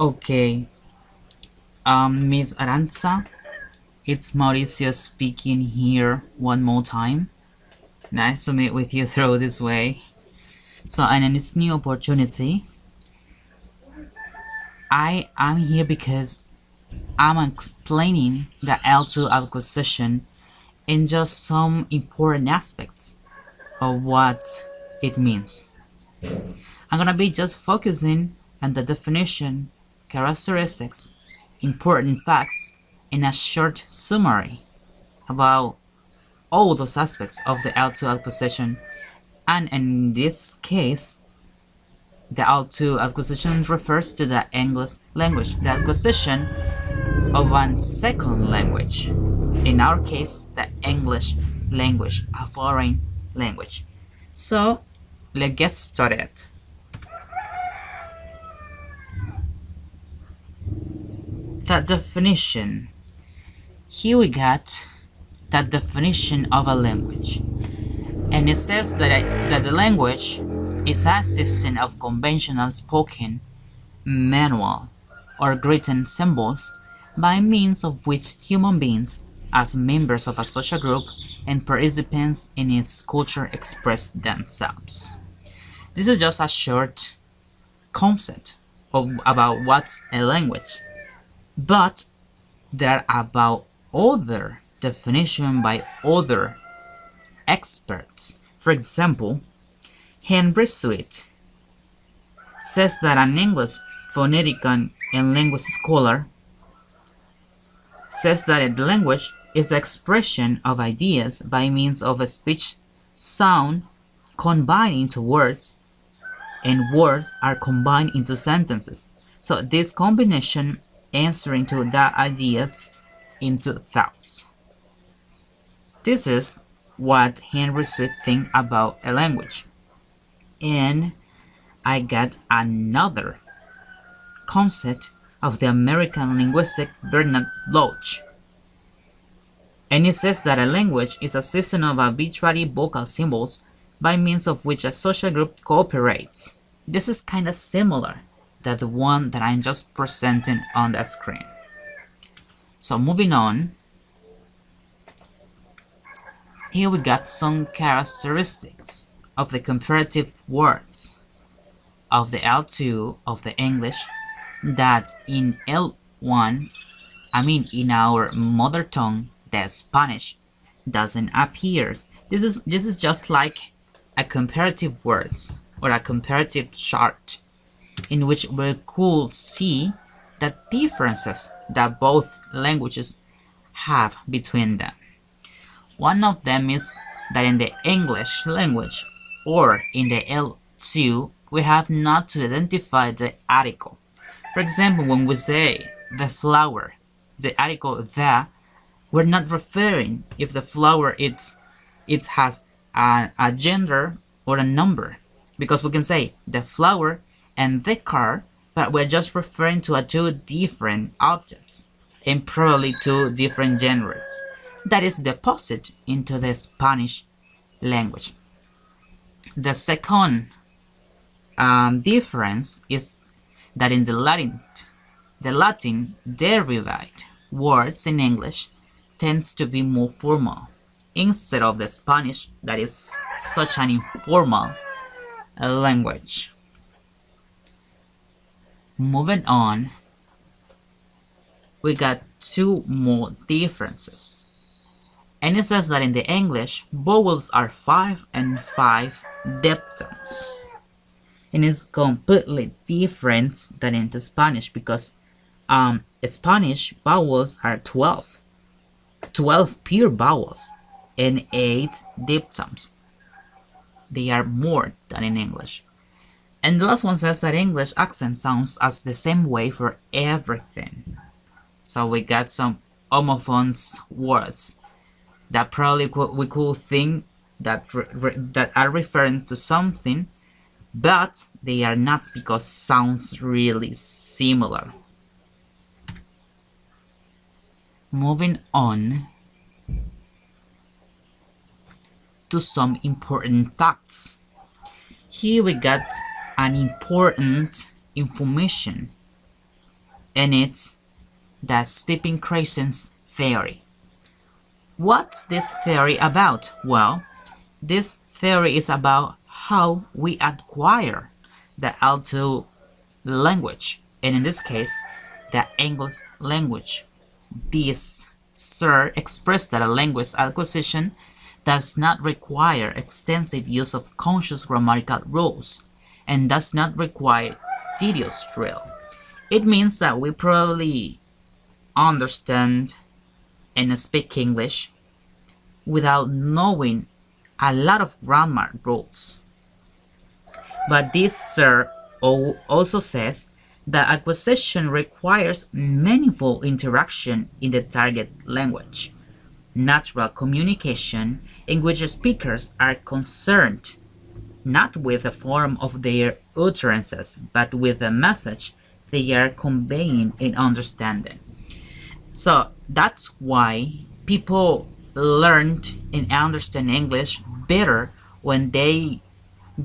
Okay, Miss Aranza, it's Mauricio speaking here one more time. Nice to meet with you through this way. So, and in this new opportunity, I am here because I'm explaining the L2 acquisition in just some important aspects of what it means. I'm gonna be just focusing on the definition, characteristics, important facts, and a short summary about all those aspects of the L2 acquisition. And in this case, the L2 acquisition refers to the English language, the acquisition of a second language. In our case, the English language, a foreign language. So, let's get started. The definition. Here we got the definition of a language. And it says that the language is a system of conventional spoken, manual, or written symbols by means of which human beings, as members of a social group and participants in its culture, express themselves. This is just a short concept about what's a language, but there are about other definition by other experts. For example, Henry Sweet says that an English phonetic and language scholar says that a language is the expression of ideas by means of a speech sound combined into words, and words are combined into sentences. So this combination answering to the ideas into thoughts. This is what Henry Sweet thinks about a language. And I got another concept of the American linguistic Bernard Bloch. And it says that a language is a system of arbitrary vocal symbols by means of which a social group cooperates. This is kind of similar to the one that I'm just presenting on the screen. So moving on, here we got some characteristics of the comparative words of the L2 of the English that in L1, in our mother tongue, the Spanish, doesn't appear. This is just like a comparative words or a comparative chart in which we could see the differences that both languages have between them. One of them is that in the English language or in the L2 we have not to identify the article. For example, when we say the flower, the article the, we're not referring if the flower it has a gender or a number, because we can say the flower and the car, but we're just referring to two different objects and probably two different genres. That is deposited into the Spanish language. The second difference is that in the Latin derived words in English tends to be more formal instead of the Spanish that is such an informal language. Moving on, we got two more differences. And it says that in the English, vowels are 5 and 5 diphthongs. And it's completely different than in the Spanish because Spanish vowels are 12 pure vowels and 8 diphthongs. They are more than in English. And the last one says that English accent sounds as the same way for everything. So we got some homophones words that probably we could think that that are referring to something, but they are not because sounds really similar. Moving on to some important facts. Here we got an important information and it's the steeping crescent theory. What's this theory about? Well, this theory is about how we acquire the L2 language, and in this case, the English language. This Sir expressed that a language acquisition does not require extensive use of conscious grammatical rules and does not require tedious drill. It means that we probably understand and speak English without knowing a lot of grammar rules. But this Sir also says that acquisition requires meaningful interaction in the target language, natural communication in which speakers are concerned not with the form of their utterances, but with the message they are conveying in understanding. So that's why people learned and understand English better when they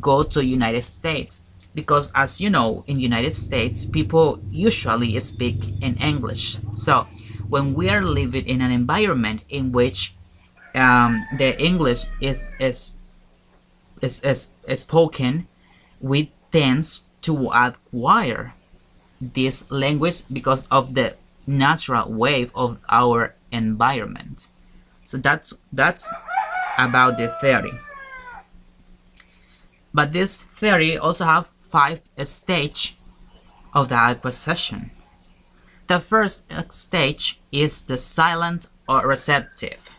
go to United States, because as you know, in United States people usually speak in English. So when we are living in an environment in which the English is spoken, we tend to acquire this language because of the natural wave of our environment. So that's about the theory. But this theory also have 5 stages of the acquisition. The first stage is the silent or receptive.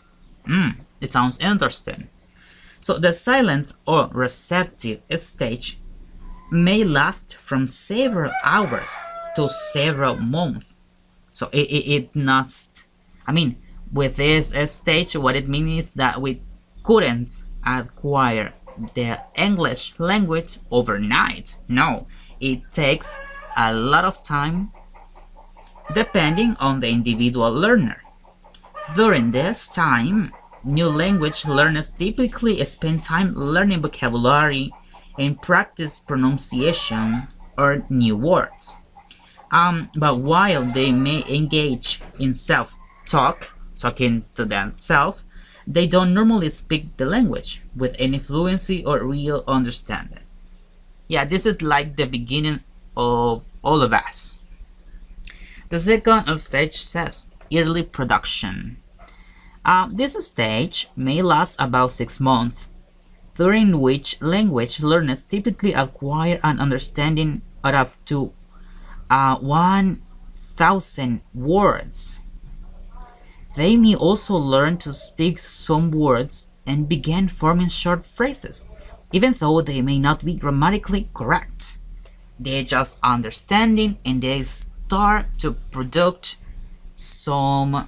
It sounds interesting. So the silent or receptive stage may last from several hours to several months. So it not, I mean, with this stage, what it means is that we couldn't acquire the English language overnight. No, it takes a lot of time depending on the individual learner. During this time, new language learners typically spend time learning vocabulary and practice pronunciation or new words. But while they may engage in self-talk, talking to themselves, they don't normally speak the language with any fluency or real understanding. Yeah, this is like the beginning of all of us. The second stage says early production. This stage may last about 6 months, during which language learners typically acquire an understanding of up to 1,000 words. They may also learn to speak some words and begin forming short phrases, even though they may not be grammatically correct. They're just understanding and they start to produce some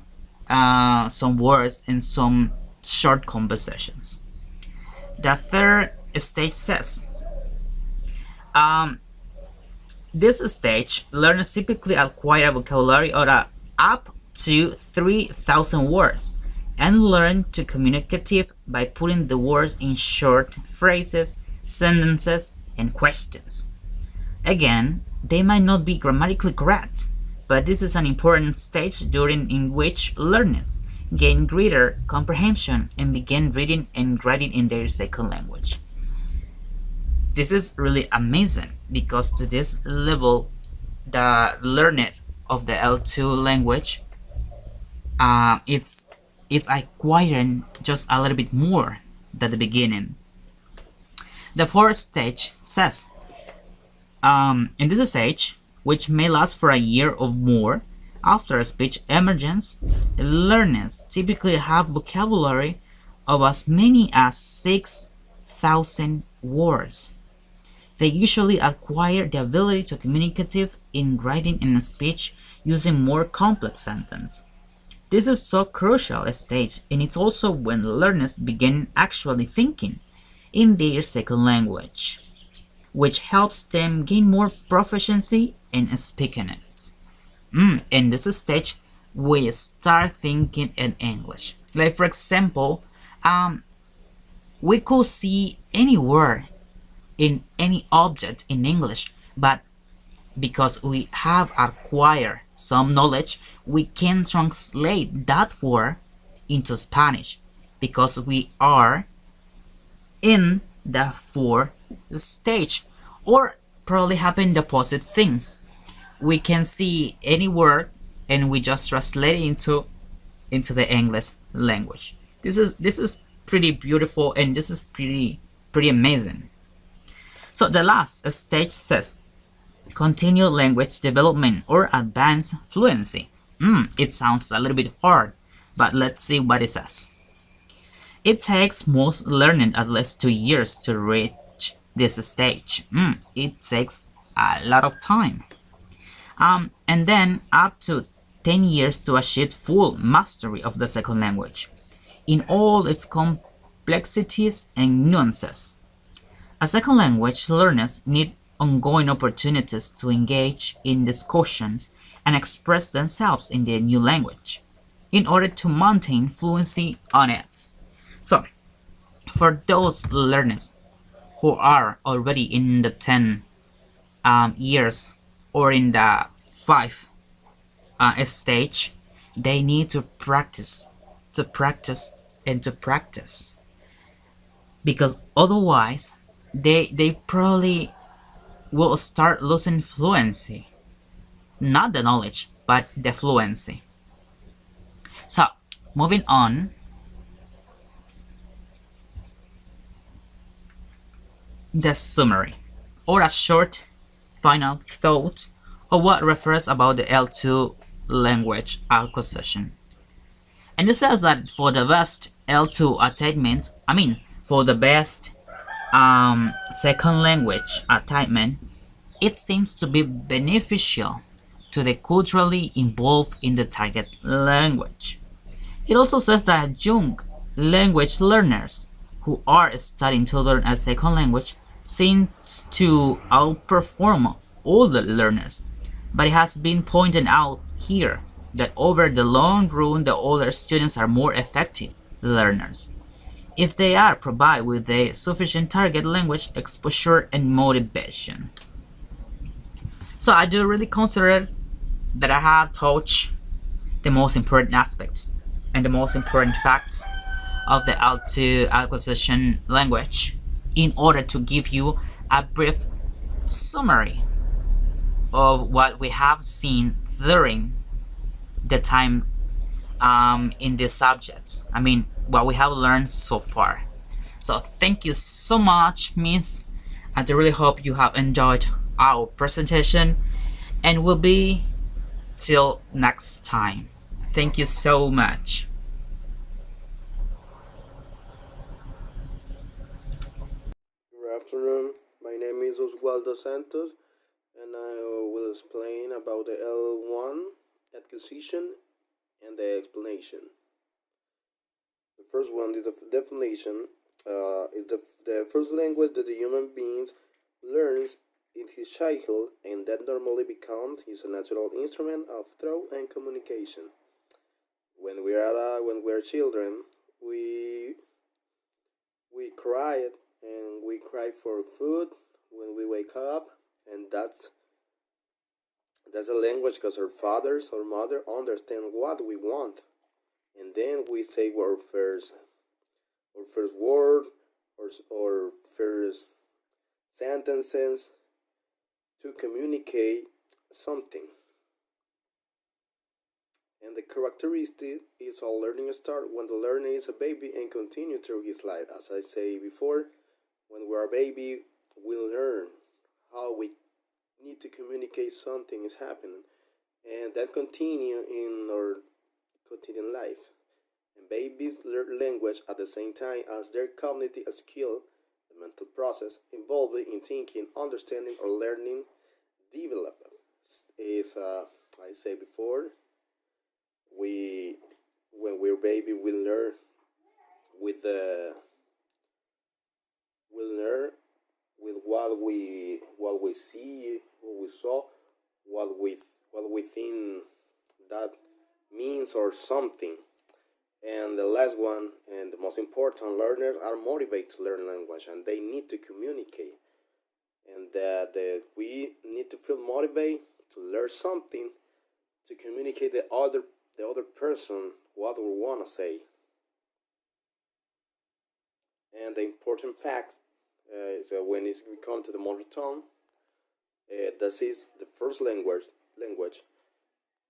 words and some short conversations. The third stage says, this stage, learners typically acquire a vocabulary of up to 3,000 words and learn to communicate by putting the words in short phrases, sentences, and questions. Again, they might not be grammatically correct, but this is an important stage during in which learners gain greater comprehension and begin reading and writing in their second language. This is really amazing because to this level, the learner of the L2 language, it's acquiring just a little bit more than the beginning. The fourth stage says, in this stage, which may last for a year or more, after speech emergence, learners typically have vocabulary of as many as 6,000 words. They usually acquire the ability to communicate in writing and speech using more complex sentences. This is so crucial a stage, and it's also when learners begin actually thinking in their second language, which helps them gain more proficiency in speaking it. In this stage, we start thinking in English. Like for example, we could see any word in any object in English, but because we have acquired some knowledge, we can translate that word into Spanish because we are in the fourth stage. Or probably happen the opposite things. We can see any word and we just translate it into the English language. This is pretty beautiful and this is pretty amazing. So the last stage says continued language development or advanced fluency. It sounds a little bit hard, but let's see what it says. It takes most learning at least 2 years to reach this stage. It takes a lot of time. And then up to 10 years to achieve full mastery of the second language in all its complexities and nuances. A second language learners need ongoing opportunities to engage in discussions and express themselves in their new language in order to maintain fluency on it. So, for those learners who are already in the 10 years or in the 5 stage, they need to practice, and to practice. Because otherwise, they probably will start losing fluency. Not the knowledge, but the fluency. So, moving on, the summary, or a short final thought of what refers about the L2 language acquisition. And it says that for the best L2 attainment, for the best second language attainment, it seems to be beneficial to the culturally involved in the target language. It also says that young language learners who are starting to learn a second language seem to outperform older learners, but it has been pointed out here that over the long run the older students are more effective learners if they are provided with a sufficient target language exposure and motivation. So I do really consider that I have touched the most important aspects and the most important facts of the L2 acquisition language in order to give you a brief summary of what we have seen during the time in this subject. What we have learned so far. So thank you so much, Miss. I do really hope you have enjoyed our presentation and will be till next time. Thank you so much. Good afternoon. My name is Oswaldo Santos, and I will explain about the L1 acquisition and the explanation. The first one is the definition. Is the first language that the human beings learns in his childhood, and that normally becomes his natural instrument of thought and communication. When we are children, we cry and we cry for food when we wake up, and that's a language because our fathers or mother understand what we want, and then we say our first word or first sentences to communicate something. And the characteristic is all learning start when the learner is a baby and continue through his life. As I say before, when we are a baby, we learn how we need to communicate something is happening, and that continue in our quotidian life. And babies learn language at the same time as their cognitive skill, the mental process involved in thinking, understanding, or learning develop. Is I say before, we when we're baby with the we learn with what we see, what we saw, what we think that means or something. And the last one and the most important, learners are motivated to learn language and they need to communicate. and that we need to feel motivated to learn something to communicate the other person what we want to say. And the important fact is that when it comes to the mother tongue, that is the first language.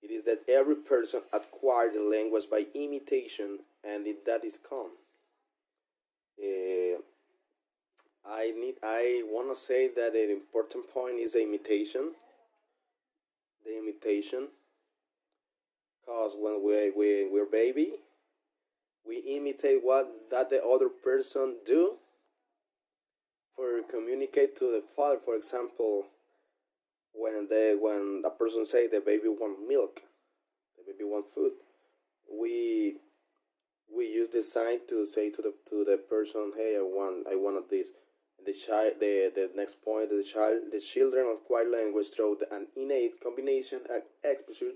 It is that every person acquired the language by imitation, and that is come. Uh, I want to say that an important point is the imitation. The imitation, cause when we're baby, we imitate what that the other person do for communicate to the father. For example, when a person say the baby want milk, the baby want food, we we use the sign to say to the person, hey, I wanted this. The child, the next point, the children acquire language through an innate combination and exposure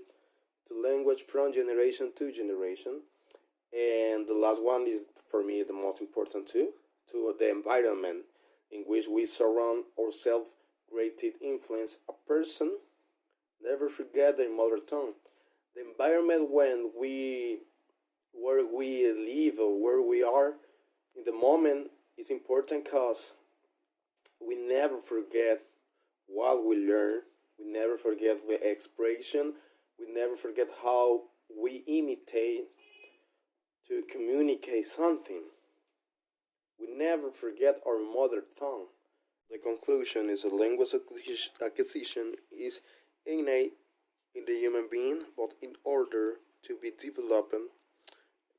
to language from generation to generation. And the last one is for me the most important too, to the environment in which we surround ourselves greatly influence a person. Never forget their mother tongue. The environment when we where we live or where we are in the moment is important because we never forget what we learn. We never forget the expression. We never forget how we imitate to communicate something. We never forget our mother tongue. The conclusion is that language acquisition is innate in the human being, but in order to be developed,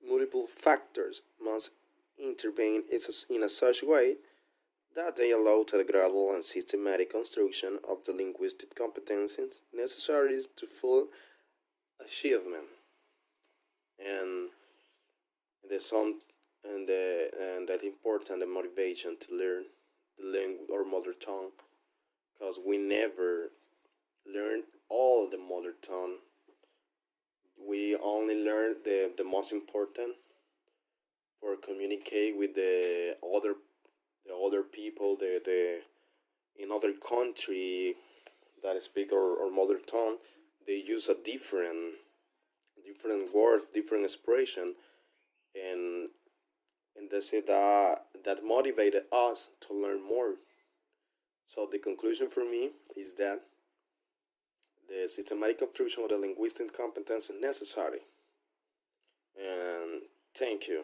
multiple factors must intervene in a such way that they allow to the gradual and systematic construction of the linguistic competencies necessary to full achievement. And the some and that important the motivation to learn the language or mother tongue, because we never learn all the mother tongue. We only learn the most important for communicate with the other people, the in other country that speak our mother tongue. They use a different word, different expression, and that's it. That motivated us to learn more. So the conclusion for me is that the systematic construction of the linguistic competence is necessary. And thank you.